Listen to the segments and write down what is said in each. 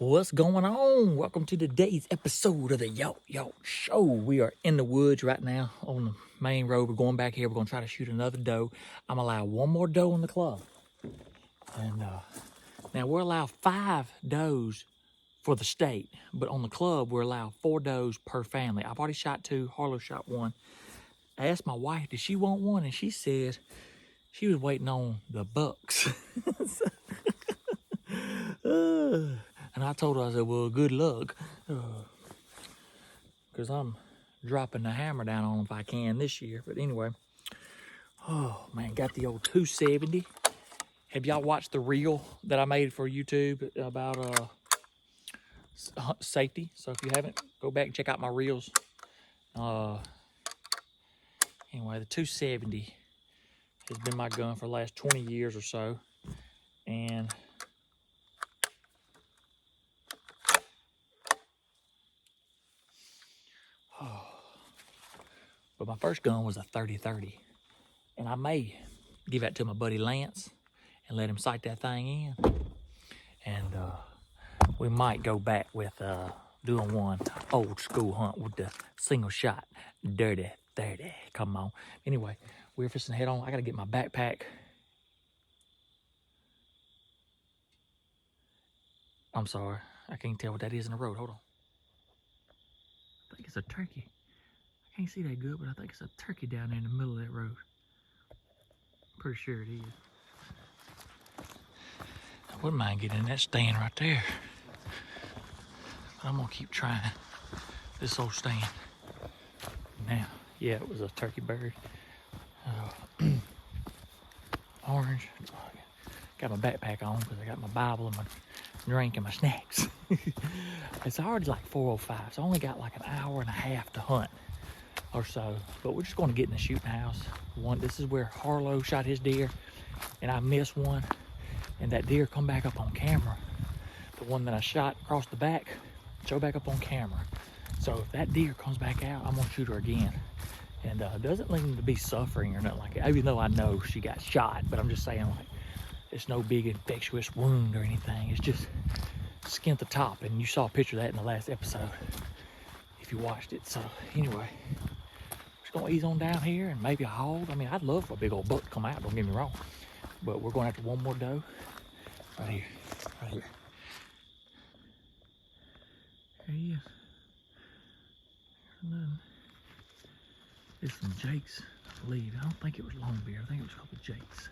What's going on? Welcome to today's episode of the Yo Show. We are in the woods right now on the main road. We're going back here. We're going to try to shoot another doe. I'm allowed one more doe in the club. And now we're allowed 5 does for the state, but on the club we're allowed 4 does per family. I've already shot 2. Harlow shot 1. I asked my wife, did she want one? And she said she was waiting on the bucks. And I told her, I said, well, good luck. Because I'm dropping the hammer down on them if I can this year. But anyway, oh man, got the old 270. Have y'all watched the reel that I made for YouTube about safety? So if you haven't, go back and check out my reels. Anyway, the 270 has been my gun for the last 20 years or so. And but my first gun was a 30-30. And I may give that to my buddy Lance and let him sight that thing in. And we might go back with doing one old school hunt with the single shot dirty 30. Come on. Anyway, we're fixing to head on. I gotta get my backpack. I'm sorry, I can't tell what that is in the road. Hold on. I think it's a turkey. I can't see that good, but I think it's a turkey down there in the middle of that road. I'm pretty sure it is. I wouldn't mind getting in that stand right there. But I'm gonna keep trying this old stand. Now, yeah, it was a turkey bird. Orange. Got my backpack on because I got my Bible and my drink and my snacks. It's already like 4:05, so I only got like an hour and a half to hunt or so. But we're just going to get in the shooting house. This is where Harlow shot his deer, and I missed one, and that deer come back up on camera. The one that I shot across the back, show back up on camera. So if that deer comes back out, I'm gonna shoot her again. And doesn't seem to be suffering or nothing like that, even though I know she got shot. But I'm just saying, like, it's no big infectious wound or anything. It's just skin at the top, and you saw a picture of that in the last episode if you watched it. So anyway, just gonna ease on down here and maybe a hog. I mean, I'd love for a big old buck to come out, don't get me wrong, but we're going after one more doe right here. There he is. It's some Jakes, I believe. I don't think it was Longbeard. I think it was a couple Jakes.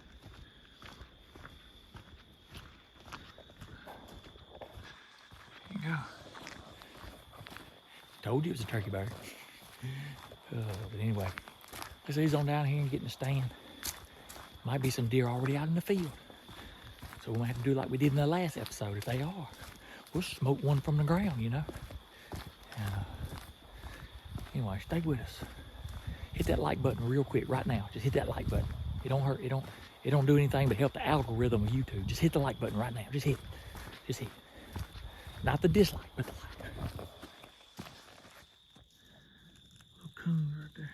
There you go. Told you it was a turkey bird. But anyway, let's ease on down here and get in the stand. Might be some deer already out in the field. So we might have to do like we did in the last episode. If they are, we'll smoke one from the ground, you know. And anyway, stay with us. Hit that like button real quick right now. Just hit that like button. It don't hurt. It don't do anything but help the algorithm of YouTube. Just hit the like button right now. Just hit. Just hit. Not the dislike, but the like. Little coon right there.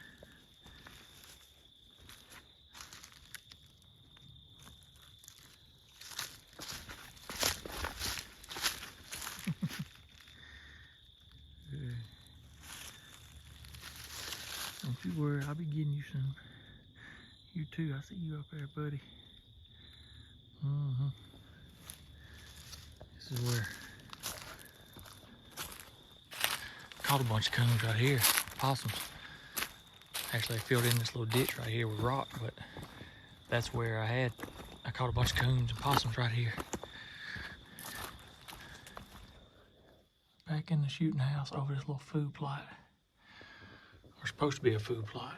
Don't you worry, I'll be getting you soon. You too, I see you up there, buddy. This is where caught a bunch of coons right here, possums. Actually, I filled in this little ditch right here with rock, but that's where I caught a bunch of coons and possums right here. Back in the shooting house over this little food plot. Or supposed to be a food plot.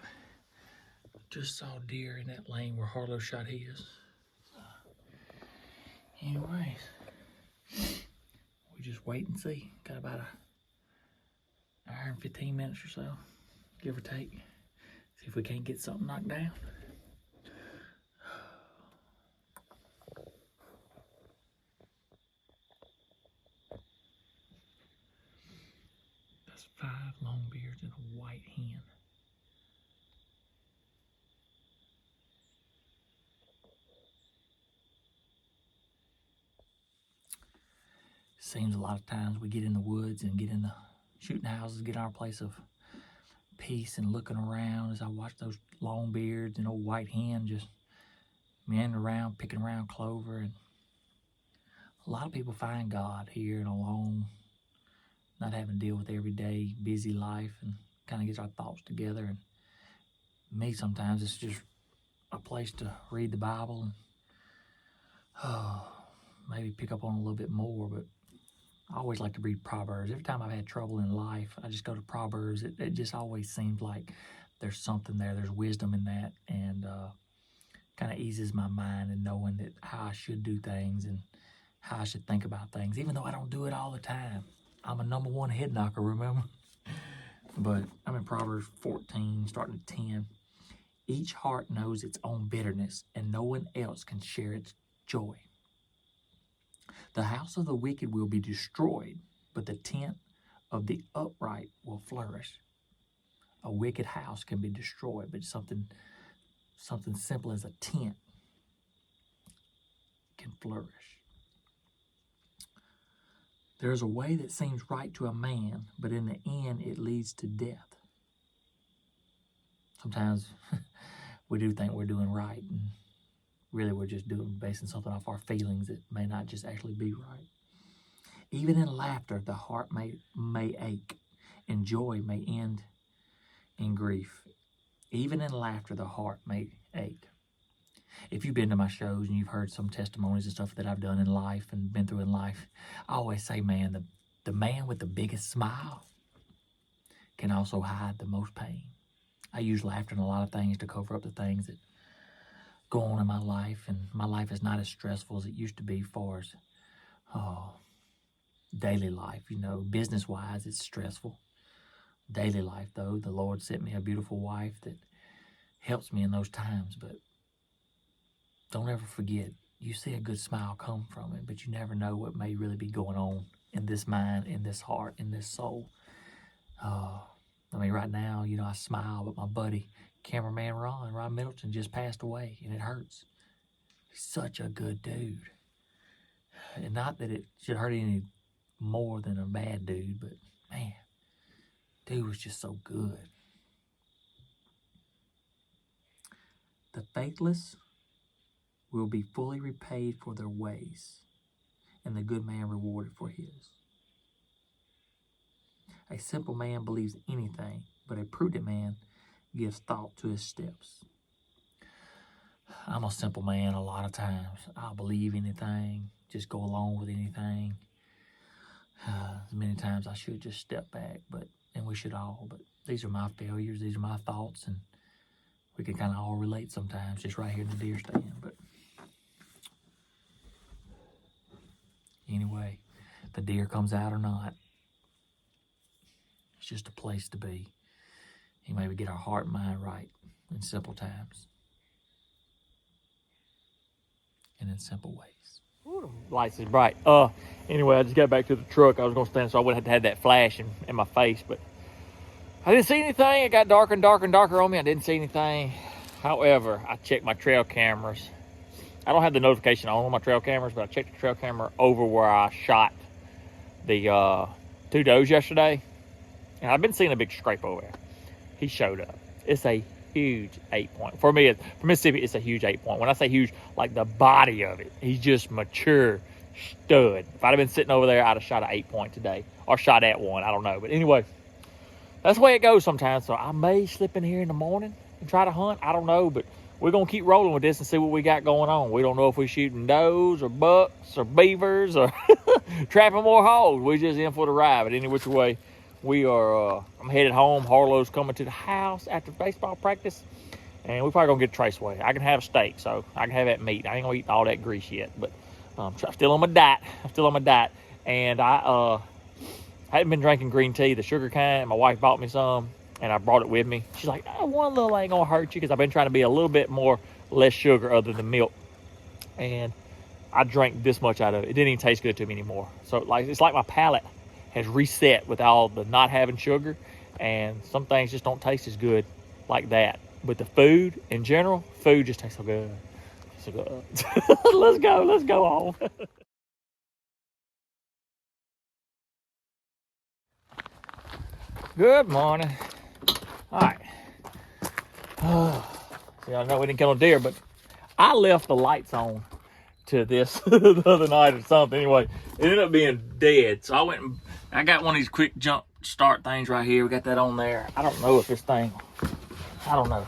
Just saw deer in that lane where Harlow shot his. So, anyways, we just wait and see. Got about an hour and 15 minutes or so, give or take. See if we can't get something knocked down. That's 5 Longbeards and a white hen. Seems a lot of times we get in the woods and get in the shooting houses, get our place of peace and looking around as I watch those long beards and old white hen just meandering around, picking around clover. And a lot of people find God here and alone, not having to deal with everyday busy life, and kind of gets our thoughts together. And me, sometimes it's just a place to read the Bible and maybe pick up on a little bit more. But I always like to read Proverbs. Every time I've had trouble in life, I just go to Proverbs. It just always seems like there's something there. There's wisdom in that, and kind of eases my mind in knowing that how I should do things and how I should think about things, even though I don't do it all the time. I'm a #1 head knocker, remember? But I'm in Proverbs 14, starting at 10. Each heart knows its own bitterness, and no one else can share its joy. The house of the wicked will be destroyed, but the tent of the upright will flourish. A wicked house can be destroyed, but something simple as a tent can flourish. There is a way that seems right to a man, but in the end it leads to death. Sometimes we do think we're doing right, and really we're just basing something off our feelings that may not just actually be right. Even in laughter, the heart may ache, and joy may end in grief. Even in laughter, the heart may ache. If you've been to my shows and you've heard some testimonies and stuff that I've done in life and been through in life, I always say, man, the man with the biggest smile can also hide the most pain. I use laughter in a lot of things to cover up the things that go on in my life, and my life is not as stressful as it used to be as far as daily life. Business-wise, it's stressful. Daily life, though, the Lord sent me a beautiful wife that helps me in those times. But don't ever forget, you see a good smile come from it, but you never know what may really be going on in this mind, in this heart, in this soul. Right now, I smile, but my buddy, cameraman Ron Middleton, just passed away, and it hurts. He's such a good dude. And not that it should hurt any more than a bad dude, but man, dude was just so good. The faithless will be fully repaid for their ways, and the good man rewarded for his. A simple man believes anything, but a prudent man gives thought to his steps. I'm a simple man a lot of times. I'll believe anything, just go along with anything. Many times I should just step back, and we should all, but these are my failures, these are my thoughts, and we can kind of all relate sometimes, just right here in the deer stand. But anyway, if the deer comes out or not, it's just a place to be. And maybe get our heart and mind right in simple times and in simple ways. Ooh, the lights is bright. Anyway, I just got back to the truck. I was gonna stand so I wouldn't have to have that flash in my face, but I didn't see anything. It got darker and darker and darker on me. I didn't see anything. However, I checked my trail cameras. I don't have the notification on my trail cameras, but I checked the trail camera over where I shot the 2 does yesterday. And I've been seeing a big scrape over there. He showed up. It's a huge 8-point. For me, for Mississippi, it's a huge 8-point. When I say huge, like the body of it, he's just mature stud. If I'd have been sitting over there, I'd have shot an 8-point today. Or shot at one, I don't know. But anyway, that's the way it goes sometimes. So I may slip in here in the morning and try to hunt. I don't know, but we're going to keep rolling with this and see what we got going on. We don't know if we're shooting does or bucks or beavers or trapping more hogs. We're just in for the ride. But any which way, we are, I'm headed home. Harlow's coming to the house after baseball practice. And we're probably going to get a Traceway. I can have steak, so I can have that meat. I ain't going to eat all that grease yet. But I'm still on my diet. And I hadn't been drinking green tea, the sugar kind. My wife bought me some, and I brought it with me. She's like, one little ain't going to hurt you, because I've been trying to be a little bit more less sugar other than milk. And I drank this much out of it. It didn't even taste good to me anymore. So it's like my palate has reset with all the not having sugar, and some things just don't taste as good like that. But the food in general, food just tastes so good. So good. Let's go on. Good morning. All right. See, I know we didn't kill a deer, but I left the lights on to this the other night or something. Anyway, it ended up being dead. So I went and I got one of these quick jump start things right here. We got that on there. I don't know if this thing, I don't know.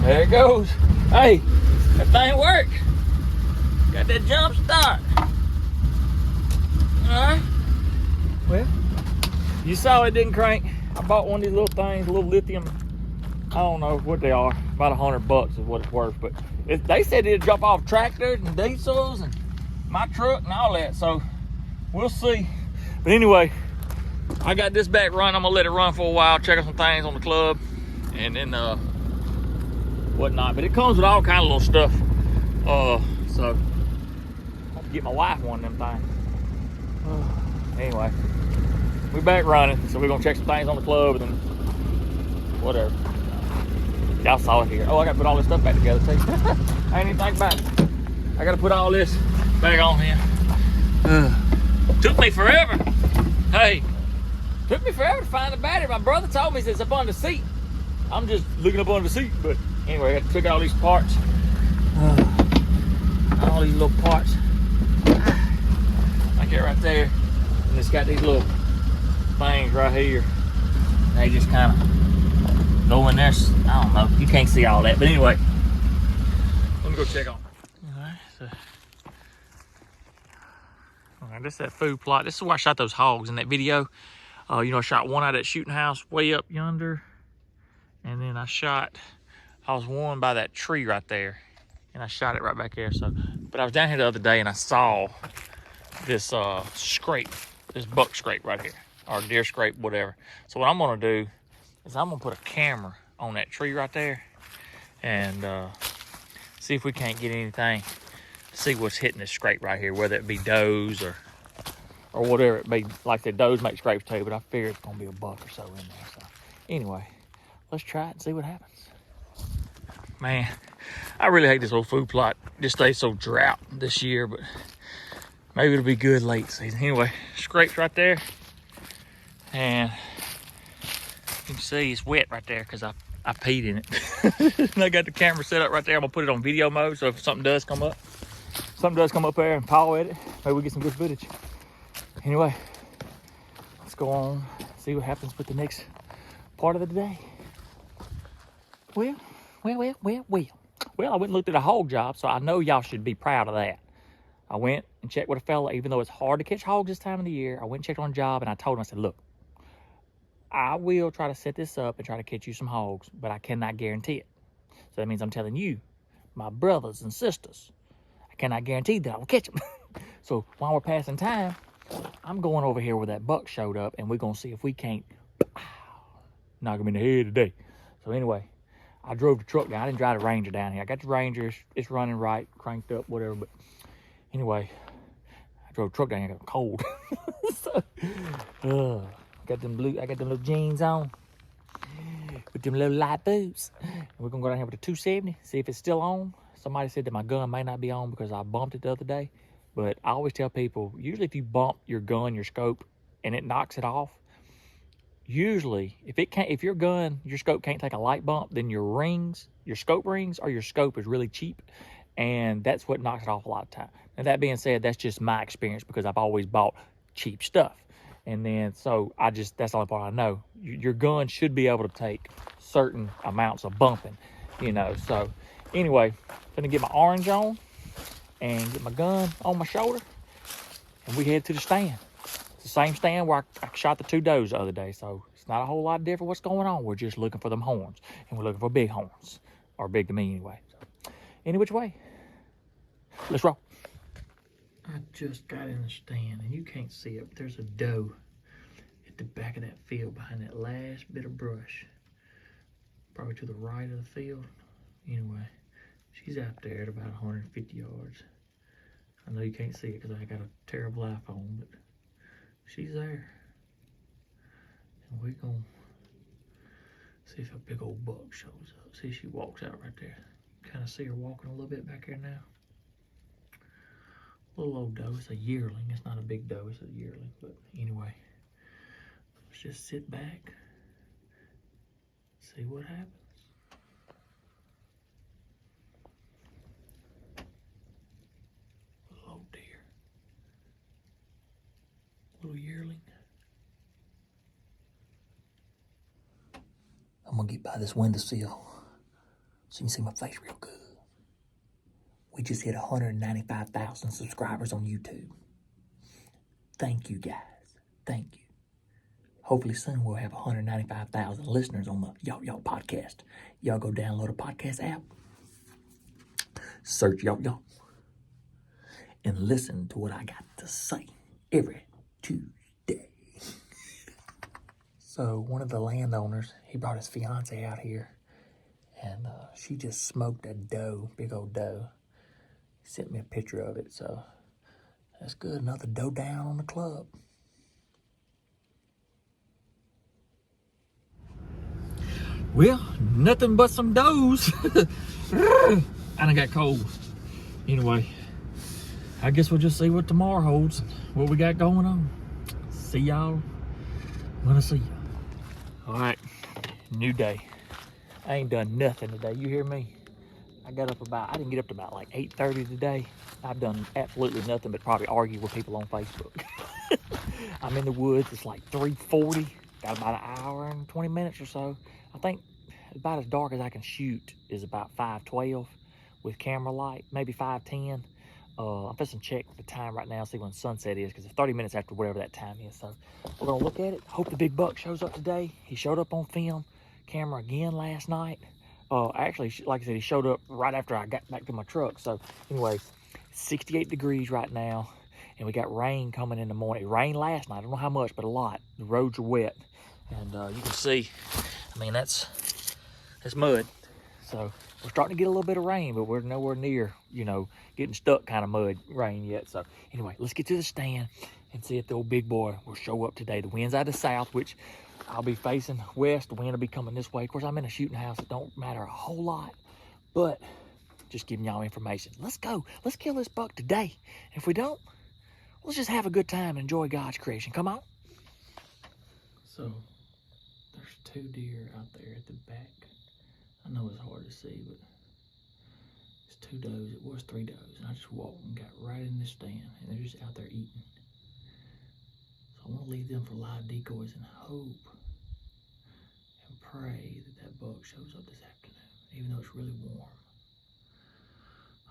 There it goes. Hey, that thing worked. Got that jump start. Alright. Well, you saw it didn't crank. I bought one of these little things, little lithium. I don't know what they are. About $100 is what it's worth. But they said it'd drop off tractors and diesels and my truck and all that. So we'll see. But anyway, I got this back run. I'm gonna let it run for a while, check out some things on the club, and then whatnot. But it comes with all kind of little stuff. So I have to get my wife one of them things. Anyway, we back running, so we're gonna check some things on the club and then whatever. Y'all saw it here. Oh, I gotta put all this stuff back together too. I ain't even think about it. I gotta put all this back on here. Took me forever. Hey, took me forever to find the battery. My brother told me it's up on the seat. I'm just looking up on the seat, but anyway, I took all these parts. All these little parts. Like that right there. And it's got these little things right here. They just kind of go in there. I don't know. You can't see all that. But anyway, let me go check on it. Alright, so. Alright, this is that food plot. This is where I shot those hogs in that video. You know, I shot one out of that shooting house way up yonder. And then I was one by that tree right there. And I shot it right back there. So, but I was down here the other day and I saw this scrape, this buck scrape right here, or deer scrape, whatever. So what I'm gonna do is I'm gonna put a camera on that tree right there and see if we can't get anything, see what's hitting this scrape right here, whether it be does or whatever it be. Like the does make scrapes too, but I figure it's gonna be a buck or so in there. So anyway, let's try it and see what happens. Man, I really hate this old food plot. Just stays so drought this year, but maybe it'll be good late season. Anyway, scrapes right there. And you can see it's wet right there because I peed in it. And I got the camera set up right there. I'm gonna put it on video mode, so if something does come up there and paw at it, maybe we get some good footage. Anyway, let's go on, see what happens with the next part of the day. Well, I went and looked at a hog job, so I know y'all should be proud of that. I went and checked with a fella, even though it's hard to catch hogs this time of the year. I went and checked on a job, and I told him, I said, look, I will try to set this up and try to catch you some hogs, but I cannot guarantee it. So that means I'm telling you, my brothers and sisters, I cannot guarantee that I will catch them. So while we're passing time, I'm going over here where that buck showed up, and we're going to see if we can't knock him in the head today. So anyway, I drove the truck down. I didn't drive the Ranger down here. I got the Ranger. It's running right, cranked up, whatever. But anyway, I drove the truck down here. I got cold. So, I got them little jeans on with them little light boots. And we're going to go down here with the 270, see if it's still on. Somebody said that my gun may not be on because I bumped it the other day. But I always tell people, usually if you bump your gun, your scope, and it knocks it off, usually if your gun, your scope can't take a light bump, then your scope rings or your scope is really cheap, and that's what knocks it off a lot of time. And that being said, that's just my experience because I've always bought cheap stuff. And then so that's the only part I know. Your gun should be able to take certain amounts of bumping, you know. So anyway, gonna get my orange on and get my gun on my shoulder, and we head to the stand. It's the same stand where I shot the 2 does the other day, so it's not a whole lot different what's going on. We're just looking for them horns, and we're looking for big horns, or big to me anyway. So, any which way, let's roll. I just got in the stand, and you can't see it, but there's a doe at the back of that field behind that last bit of brush, probably to the right of the field. Anyway, she's out there at about 150 yards. I know you can't see it because I got a terrible iPhone, but she's there. And we're going to see if a big old buck shows up. See, she walks out right there. Kind of see her walking a little bit back here now. Little old doe. It's a yearling. It's not a big doe. It's a yearling. But anyway, let's just sit back, see what happens. Little old deer. Little yearling. I'm gonna get by this windowsill so you can see my face real good. We just hit 195,000 subscribers on YouTube. Thank you guys. Thank you. Hopefully soon we'll have 195,000 listeners on the Y'all podcast. Y'all go download a podcast app, search Y'all, and listen to what I got to say every Tuesday. So one of the landowners, he brought his fiance out here, and she just smoked a doe, big old doe. He sent me a picture of it, so that's good. Another doe down on the club. Well, nothing but some does. I done got cold. Anyway, I guess we'll just see what tomorrow holds and what we got going on. See y'all when I see y'all. All right, new day. I ain't done nothing today. You hear me? I didn't get up to about like 8:30 today. I've done absolutely nothing but probably argue with people on Facebook. I'm in the woods. It's like 3:40. Got about an hour and 20 minutes or so. I think about as dark as I can shoot is about 5:12 with camera light, maybe 5:10. I'm just gonna check the time right now, see when sunset is, because it's 30 minutes after whatever that time is. So we're gonna look at it. Hope the big buck shows up today. He showed up on film camera again last night. Actually, like I said, he showed up right after I got back to my truck. So anyway, 68 degrees right now, and we got rain coming in the morning. It rained last night. I don't know how much, but a lot. The roads are wet, and you can see, I mean, that's mud. So we're starting to get a little bit of rain, but we're nowhere near, getting stuck kind of mud rain yet. So anyway, let's get to the stand and see if the old big boy will show up today. The wind's out of the south, which I'll be facing west. The wind will be coming this way. Of course, I'm in a shooting house. It don't matter a whole lot, but just giving y'all information. Let's go. Let's kill this buck today. If we don't, let's just have a good time and enjoy God's creation. Come on. So there's 2 deer out there at the back. I know it's hard to see, but it's 2 does. It was 3 does. And I just walked and got right in this stand, and they're just out there eating. So I want to leave them for live decoys and hope and pray that that buck shows up this afternoon, even though it's really warm.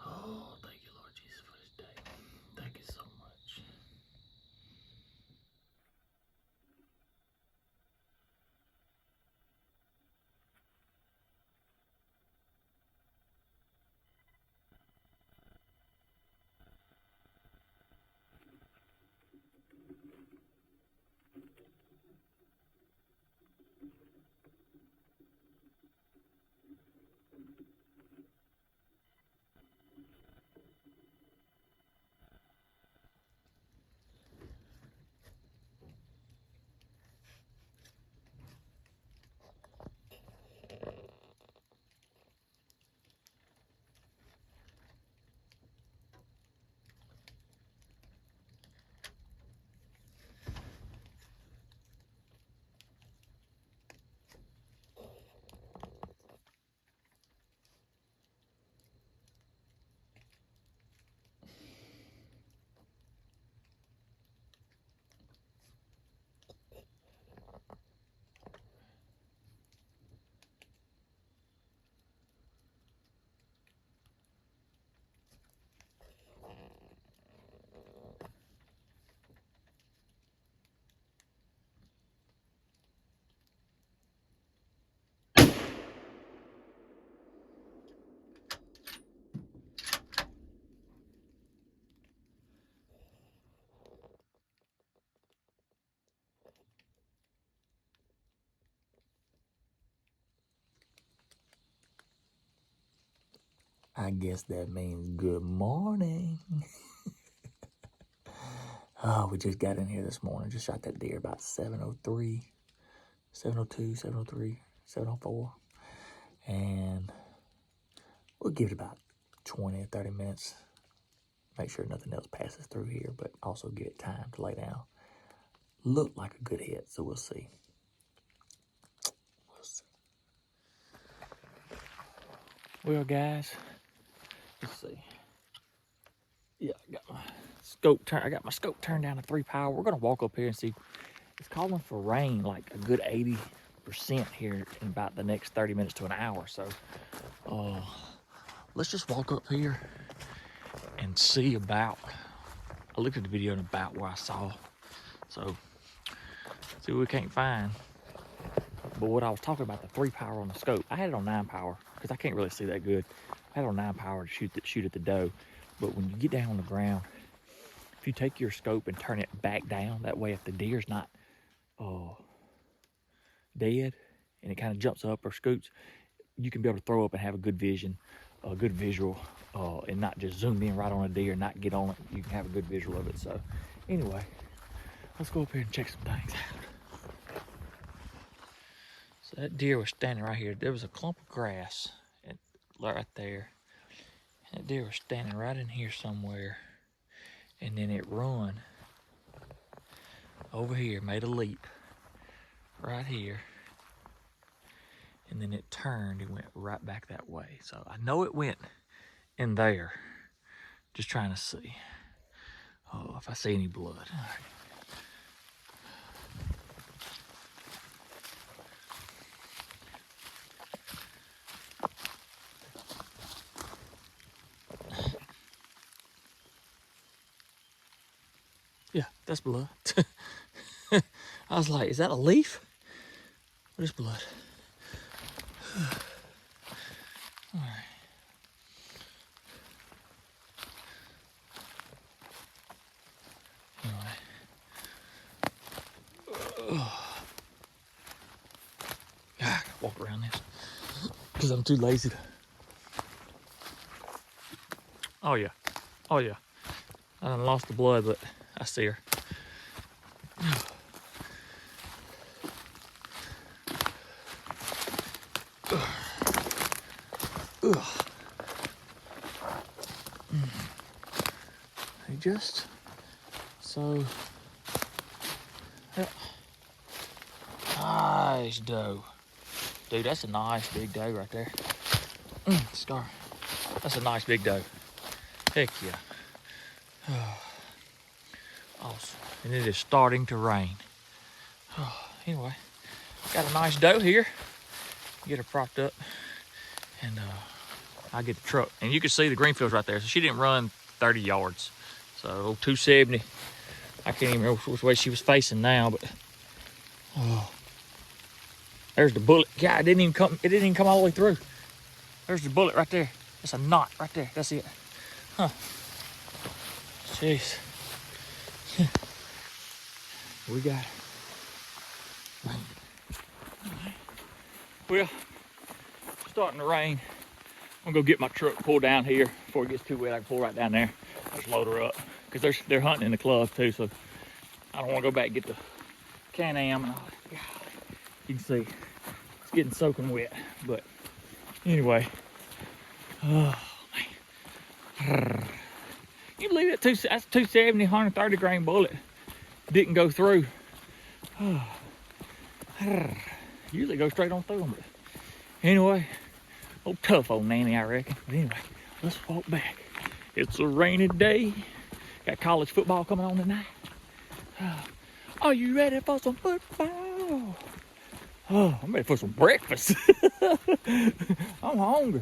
Oh, thank you, Lord Jesus, for this day. Thank you so much. I guess that means good morning. Oh, we just got in here this morning. Just shot that deer about 7:03, 7:02, 7:03, 7:04. And we'll give it about 20 or 30 minutes, make sure nothing else passes through here, but also give it time to lay down. Looked like a good hit, so we'll see. Well, guys, let's see. Yeah, I got my scope turned down to 3 power. We're gonna walk up here and see. It's calling for rain, like a good 80% here in about the next 30 minutes to an hour. So, let's just walk up here and see about. I looked at the video and about where I saw. So, see what we can't find. But what I was talking about, the 3 power on the scope, I had it on 9 power because I can't really see that good. I had it on 9 power to shoot at the doe. But when you get down on the ground, if you take your scope and turn it back down, that way if the deer's not dead and it kind of jumps up or scoots, you can be able to throw up and have a good vision, a good visual, and not just zoom in right on a deer and not get on it. You can have a good visual of it. So anyway, let's go up here and check some things out. So that deer was standing right here. There was a clump of grass right there. That deer was standing right in here somewhere. And then it run over here, made a leap right here. And then it turned and went right back that way. So I know it went in there. Just trying to see. Oh, if I see any blood. All right. Yeah, that's blood. I was like, is that a leaf? What is blood? All right. Anyway. I gotta walk around this because I'm too lazy to. Oh yeah. Oh yeah. I done lost the blood, but I see her. They just so yeah. Nice doe. Dude, that's a nice big doe right there. Scar. That's a nice big doe. Heck yeah. Awesome. And it is starting to rain. Anyway, got a nice doe here. Get her propped up. And I get the truck. And you can see the green fields right there. So she didn't run 30 yards. So 270. I can't even remember which way she was facing now, but there's the bullet. Yeah, it didn't even come all the way through. There's the bullet right there. That's a knot right there. That's it. Huh. Jeez. We got it. Well, it's starting to rain. I'm gonna go get my truck pulled down here before it gets too wet. I can pull right down there. Just load her up. Because they're hunting in the club too, so I don't want to go back and get the Can-Am and all that. You can see it's getting soaking wet. But anyway, oh man. You believe that? That's 270, 130 grain bullet. Didn't go through. Usually go straight on through them. But anyway, tough old nanny, I reckon. But anyway, let's walk back. It's a rainy day. Got college football coming on tonight. Are you ready for some football? Oh, I'm ready for some breakfast. I'm hungry.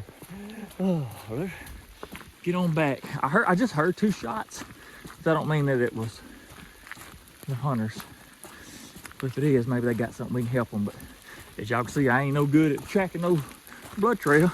Oh, let's get on back. I just heard 2 shots. That don't mean that it was the hunters. But if it is, maybe they got something we can help them. But as y'all can see, I ain't no good at tracking no blood trail.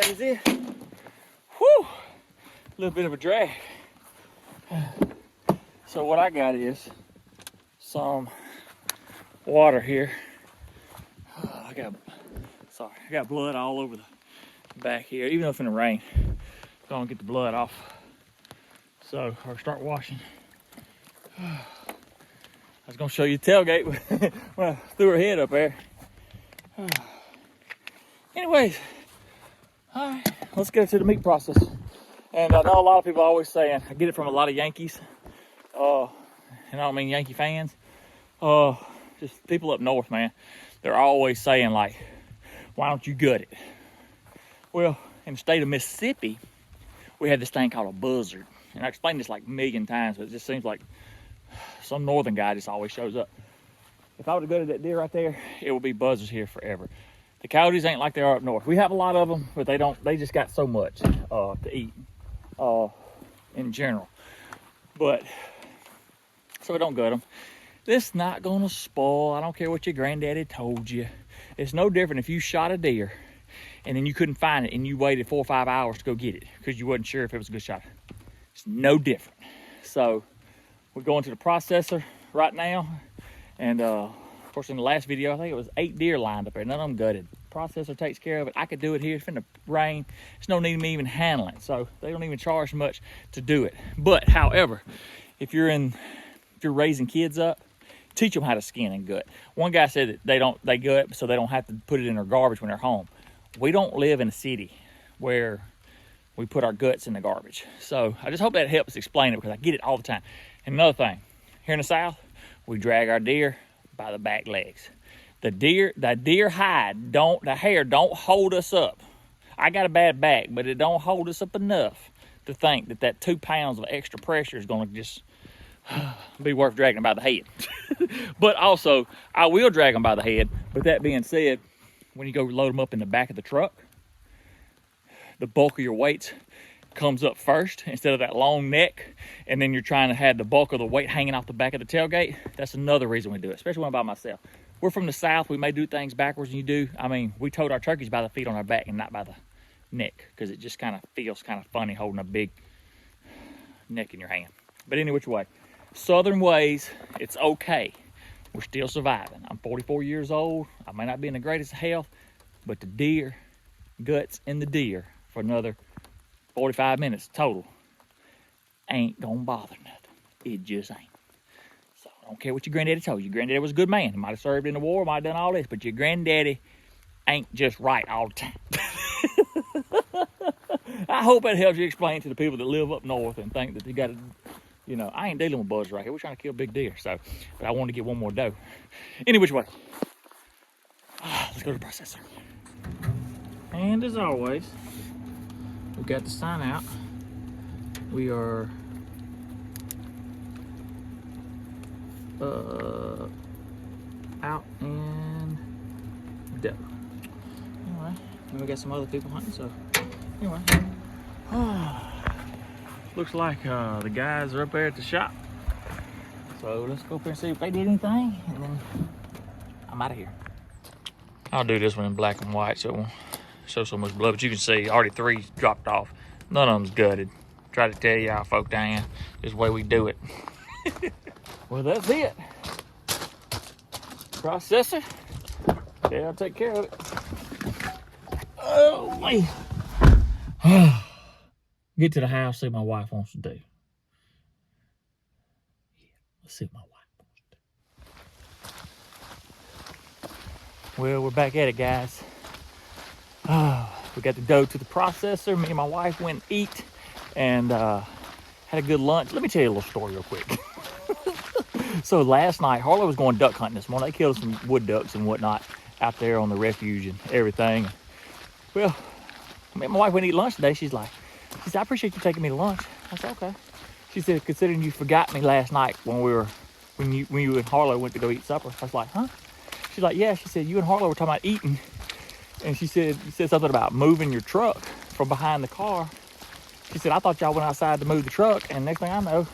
is it. Whew, a little bit of a drag. So what I got is some water here. I got blood all over the back here, even though it's in the rain. So I don't get the blood off. So I'll start washing. I was gonna show you the tailgate when I threw her head up there. Anyways, all right, let's get to the meat process. And I know a lot of people are always saying, I get it from a lot of Yankees. And I don't mean Yankee fans. Just people up north, man. They're always saying like, why don't you gut it? Well, in the state of Mississippi, we have this thing called a buzzard. And I explained this like a million times, but it just seems like some northern guy just always shows up. If I would have gutted that deer right there, it would be buzzards here forever. The coyotes ain't like they are up north. We have a lot of them, but they just got so much to eat in general. But, so we don't gut them. This not gonna spoil. I don't care what your granddaddy told you. It's no different if you shot a deer and then you couldn't find it and you waited 4 or 5 hours to go get it because you wasn't sure if it was a good shot. It's no different. So we're going to the processor right now. And of course in the last video, I think it was 8 deer lined up there. None of them gutted. Processor takes care of it. I could do it here. It's finna rain. There's no need of me even handling it. So they don't even charge much to do it. But however, if you're raising kids up, teach them how to skin and gut. One guy said that they gut so they don't have to put it in their garbage when they're home. We don't live in a city where we put our guts in the garbage. So I just hope that helps explain it because I get it all the time. And another thing, here in the South, we drag our deer by the back legs. The deer hide, the hair don't hold us up. I got a bad back, but it don't hold us up enough to think that 2 pounds of extra pressure is gonna just be worth dragging by the head. But also, I will drag them by the head. But that being said, when you go load them up in the back of the truck, the bulk of your weight comes up first instead of that long neck, and then you're trying to have the bulk of the weight hanging off the back of the tailgate. That's another reason we do it, especially when I'm by myself. We're from the South. We may do things backwards than you do. I mean, we tote our turkeys by the feet on our back and not by the neck because it just kind of feels kind of funny holding a big neck in your hand. But any which way, Southern ways, it's okay. We're still surviving. I'm 44 years old. I may not be in the greatest health, but the deer, guts in the deer for another 45 minutes total ain't gonna bother nothing. It just ain't. So I don't care what your granddaddy told you. Your granddaddy was a good man. He might have served in the war, might have done all this, but your granddaddy ain't just right all the time. I hope that helps you explain to the people that live up north and think that they got to, you know, I ain't dealing with buzzards right here. We're trying to kill big deer, so, but I wanted to get one more doe. Any which way, let's go to the processor. And as always, we got the sign out. We are out and doe. Anyway, and we got some other people hunting, so anyway. Looks like the guys are up there at the shop. So let's go up there and see if they did anything, and then I'm out of here. I'll do this one in black and white so it won't show so much blood, but you can see already 3 dropped off. None of them's gutted. Try to tell y'all folk down, this is the way we do it. Well, that's it. Processor. Yeah, I'll take care of it. Oh, man. Get to the house, see what my wife wants to do. Yeah, let's see what my wife wants to do. Well, we're back at it, guys. We got the doe to the processor. Me and my wife went and eat and had a good lunch. Let me tell you a little story real quick. So last night, Harley was going duck hunting this morning. They killed some wood ducks and whatnot out there on the refuge and everything. Well, me and my wife went to eat lunch today. She said, I appreciate you taking me to lunch. I said, okay. She said, considering you forgot me last night when you and Harlow went to go eat supper. I was like, huh? She's like, yeah. She said, you and Harlow were talking about eating. And she said, you said something about moving your truck from behind the car. She said, I thought y'all went outside to move the truck. And next thing I know,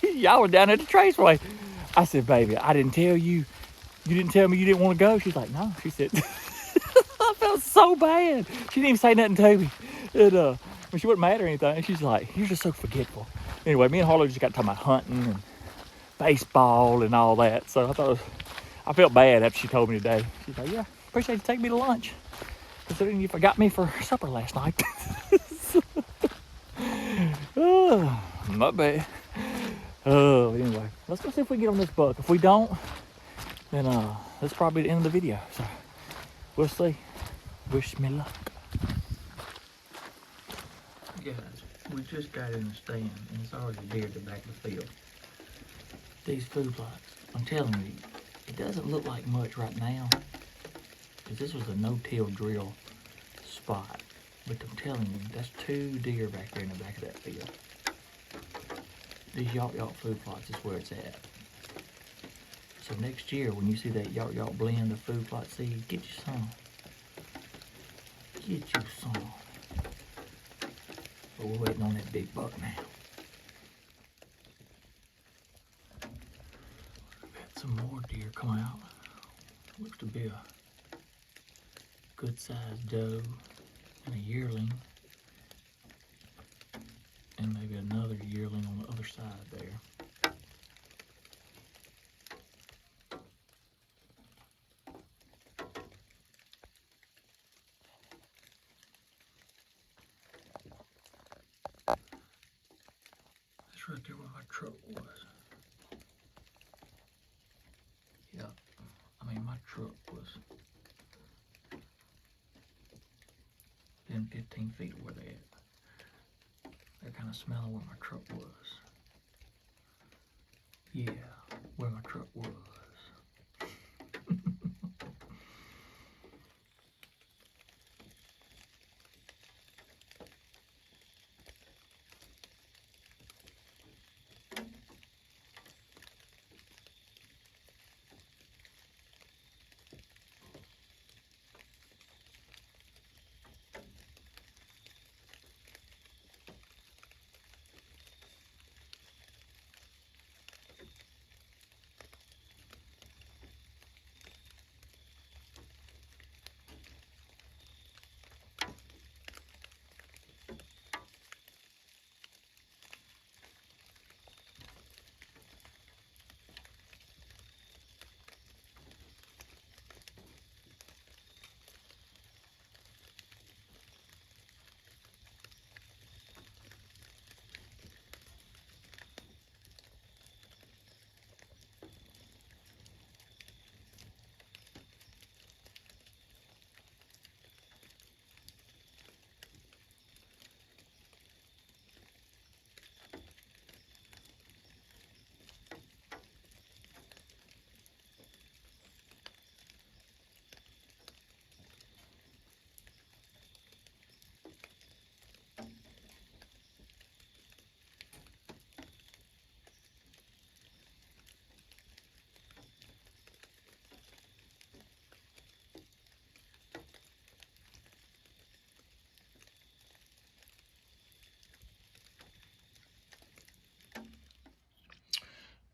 y'all were down at the Traceway. I said, baby, I didn't tell you. You didn't tell me you didn't want to go. She's like, no. She said, I felt was so bad. She didn't even say nothing to me. And when she wasn't mad or anything, she's like, "You're just so forgetful." Anyway, me and Harlow just got talking about hunting and baseball and all that. So I felt bad after she told me today. She's like, "Yeah, appreciate you taking me to lunch, considering you forgot me for supper last night." Oh, not bad. Oh, anyway, let's go see if we can get on this buck. If we don't, then that's probably the end of the video. So we'll see. Wish me luck. Guys, we just got in the stand and it's already deer at the back of the field. These food plots, I'm telling you, it doesn't look like much right now because this was a no-till drill spot. But I'm telling you, that's 2 deer back there in the back of that field. These Yawk food plots is where it's at. So next year, when you see that Yawk blend of food plot seed, get you some. Get you some. But we're waiting on that big buck now. Got some more deer come out. Looks to be a good-sized doe and a yearling. And maybe another yearling on the other side there. That's right there where my truck was. Yeah, I mean my truck was 10, 15 feet where they at. They're kind of smelling where my truck was. Yeah, where my truck was.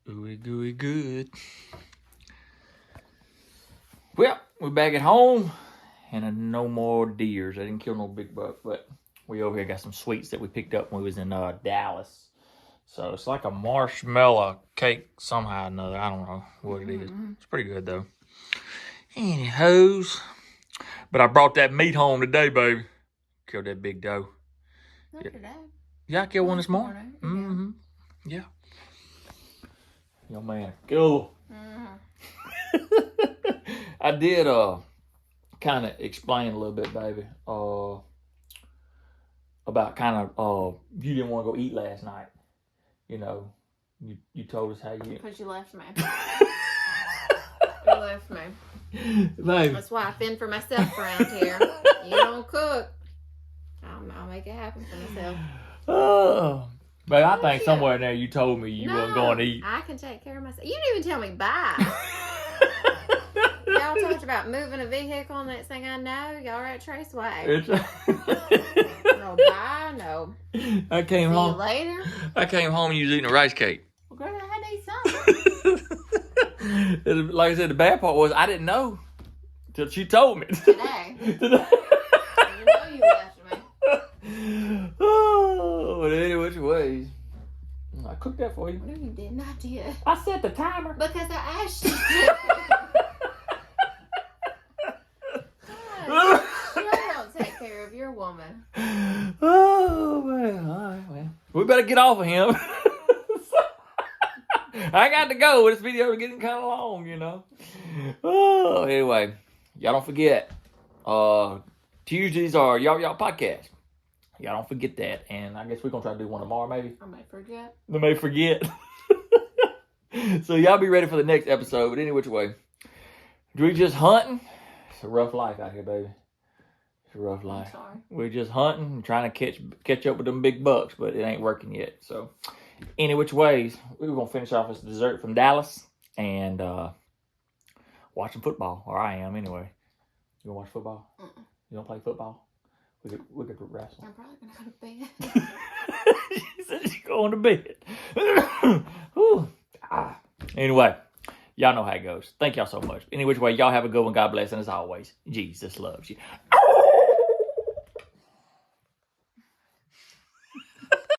Ooey gooey good. Well, we're back at home and no more deers. I didn't kill no big buck, but we over here got some sweets that we picked up when we was in Dallas. So it's like a marshmallow cake somehow or another. I don't know what it is. It's pretty good though. Anyhows, but I brought that meat home today, baby. Killed that big doe. Not today. Yeah, I killed one this morning. Mm-hmm. Yeah. Yo, man, cool. I did kind of explain a little bit, baby, about kind of you didn't want to go eat last night. You know, you told us how you. Because you left me. You left me. Baby. That's why I fend for myself around here. You don't cook. I'll make it happen for myself. Oh. But I think somewhere in there you told me you weren't going to eat. I can take care of myself. You didn't even tell me bye. Y'all talked about moving a vehicle and next thing I know, y'all are at Traceway. No bye, no. I came See home. you later. I came home and you was eating a rice cake. Well, girl, I had to eat something. Like I said, the bad part was I didn't know. Till she told me. Today. Today. You know you left me. Oh, but any which ways. I cooked that for you. No, you did not do it. I set the timer. Because I asked you. You don't take care of your woman. Oh, man. All right, well. We better get off of him. I got to go. This video is getting kind of long, you know. Oh, anyway. Y'all don't forget. Tuesdays are Y'all podcast. Y'all don't forget that. And I guess we're going to try to do one tomorrow, maybe. I may forget. I may forget. So y'all be ready for the next episode. But any which way. We just hunting. It's a rough life out here, baby. It's a rough life. I'm sorry. We're just hunting and trying to catch up with them big bucks, but it ain't working yet. So any which ways, we were going to finish off this dessert from Dallas and watching football. Or I am, anyway. You going to watch football? Mm-mm. You don't play football? We could wrestle. I'm probably going to go to bed. She said she's going to bed. Anyway, y'all know how it goes. Thank y'all so much. Any which way, y'all have a good one. God bless. And as always, Jesus loves you.